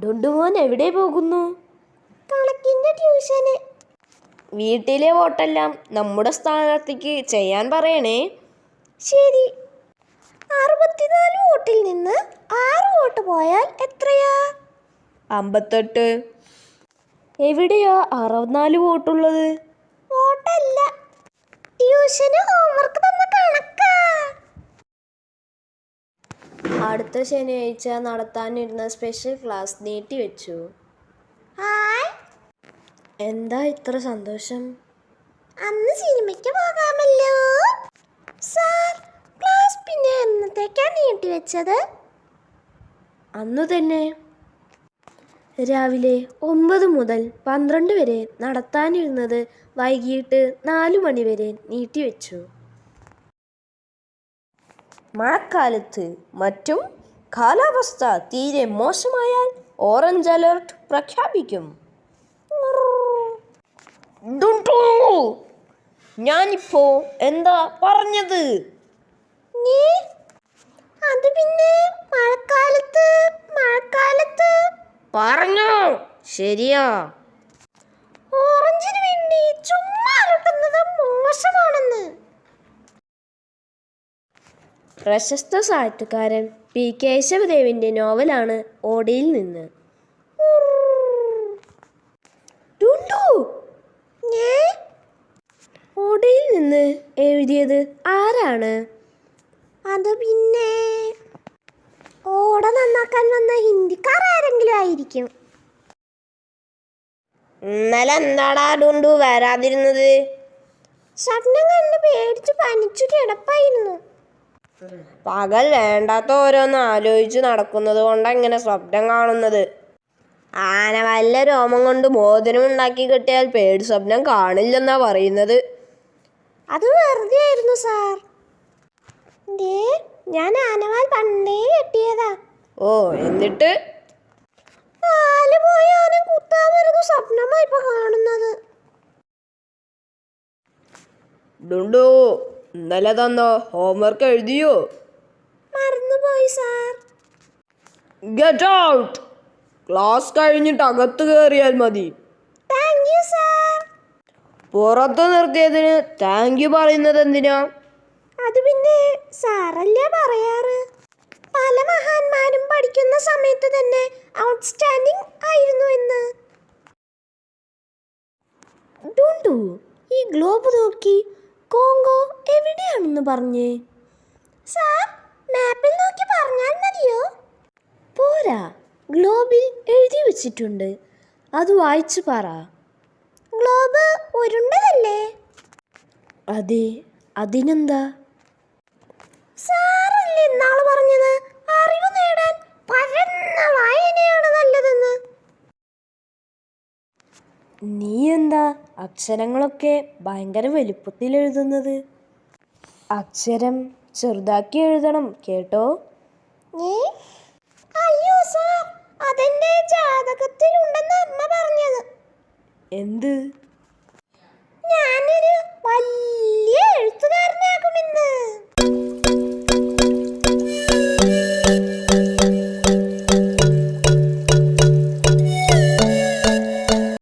ഡുണ്ടുമോൻ എവിടെ പോകുന്നു? കണക്കിന്റെ ട്യൂഷന്. വീട്ടിലെ വോട്ടെല്ലാം നമ്മുടെ സ്ഥാനാർത്ഥിക്ക് ചെയ്യാൻ പറയണേ. ശരി. 64 വോട്ടിൽ നിന്ന് 6 വോട്ട് പോയാൽ എത്രയാ? 58. എവിടെയാ 64 വോട്ടുള്ളത്? വോട്ടല്ല, ട്യൂഷന് ഹോംവർക്ക് തന്ന കണക്കാ. അടുത്ത ശനിയാഴ്ച നടത്താനിരുന്ന സ്പെഷ്യൽ ക്ലാസ് നീട്ടിവെച്ചു. ഹായ്. എന്താ ഇത്ര സന്തോഷം? അന്ന് സിനിമയ്ക്ക് പോകാമല്ലോ. സാർ, ക്ലാസ് പിന്നെ എന്നത്തേക്കാ നീട്ടിവെച്ചത്? അന്നു തന്നെ. രാവിലെ 9 മുതൽ 12 വരെ നടത്താനിരുന്നത് വൈകിട്ട് 4 മണി വരെ നീട്ടിവെച്ചു. മഴക്കാലത്ത് മറ്റും കാലാവസ്ഥ തീരെ മോശമായാൽ ഓറഞ്ച് അലർട്ട് പ്രഖ്യാപിക്കും. ഞാനിപ്പോ എന്താ പറഞ്ഞത്? അത് പിന്നെ മഴക്കാലത്ത് പറഞ്ഞോ? ശരിയാ. ഓറഞ്ചിന് വേണ്ടി ചുമ്മാ അലട്ടുന്നത് മോശമാണെന്ന്. പ്രശസ്ത സാഹിത്യകാരൻ പി കേശവദേവിന്റെ നോവലാണ് ഓടയിൽ നിന്ന്. ഓടയിൽ നിന്ന് എഴുതിയത് ആരാണ്? അത് പിന്നെ ഓട നന്നാക്കാൻ വന്ന ഹിന്ദിക്കാർ ആരെങ്കിലും ആയിരിക്കും. ഇന്നലെ എന്താടാ ഡുണ്ടു വരാതിരുന്നത്? സ്വപ്നം കണ്ട് പേടിച്ച് പനിച്ചു കിടപ്പായിരുന്നു. പകൽ വേണ്ടാത്ത ഓരോന്ന് ആലോചിച്ച് നടക്കുന്നത് കൊണ്ടാണ് ഇങ്ങനെ സ്വപ്നം കാണുന്നത്. ആന വല്ല രോമം കൊണ്ട് മോതിരം ഉണ്ടാക്കി കിട്ടിയാൽ പേടി സ്വപ്നം കാണില്ലെന്നാ പറയുന്നത്. അത് വെറുതെ ആയിരുന്നു സാർ. ഞാൻ ആനവാൽ പണ്ടേ കെട്ടിയതാ. ഓ, എന്നിട്ട്? പാല് പോയി ആന കുത്താൻ വരുന്ന സ്വപ്നമായി ഇപ്പൊ കാണുന്നത്. ഡുണ്ടു, ഇന്നലെ തന്ന ഹോംവർക്ക് എഴുതിയോ? മറന്നുപോയി സാർ. Get out. ക്ലാസ് കഴിഞ്ഞിട്ട് അകത്ത് കയറിയാൽ മതി. Thank you sir. പുറത്ത് നിർത്തിയതിന് താങ്ക് യു പറയുന്നത് എന്തിനാ? അത് പിന്നെ സാറല്ലേ പറയാറ്. പല മഹാന്മാരും പഠിക്കുന്ന സമയത്ത് തന്നെ ഔട്ട്സ്റ്റാൻഡിംഗ് ആയിരുന്നു എന്ന്. ഡുണ്ടു, ഈ ഗ്ലോബ് നോക്കി കോങ്കോ എവിടെയാണെന്ന് പറഞ്ഞേ. സാർ, മാപ്പിൽ നോക്കി പറഞ്ഞാൽ മതിയോ? പോരാ, ഗ്ലോബിൽ എഴുതി വെച്ചിട്ടുണ്ട്. അത് വായിച്ചു പറ. ഗ്ലോബ് ഉരുണ്ടതല്ലേ? അതെ, അതിനെന്താ? സാറല്ലേ ഇന്നാള് പറഞ്ഞത് അറിവ് നേടാൻ പരന്ന വായനയാണ് നല്ലതെന്ന്. നീ എന്താ അക്ഷരങ്ങളൊക്കെ ഭയങ്കര വലുപ്പത്തിൽ എഴുതുന്നത്? അക്ഷരം ചെറുതാക്കി എഴുതണം കേട്ടോ. അയ്യോ സാർ, അതെന്റെ ജാതകത്തിലുണ്ടെന്ന് അമ്മ പറഞ്ഞത്. എന്ത്?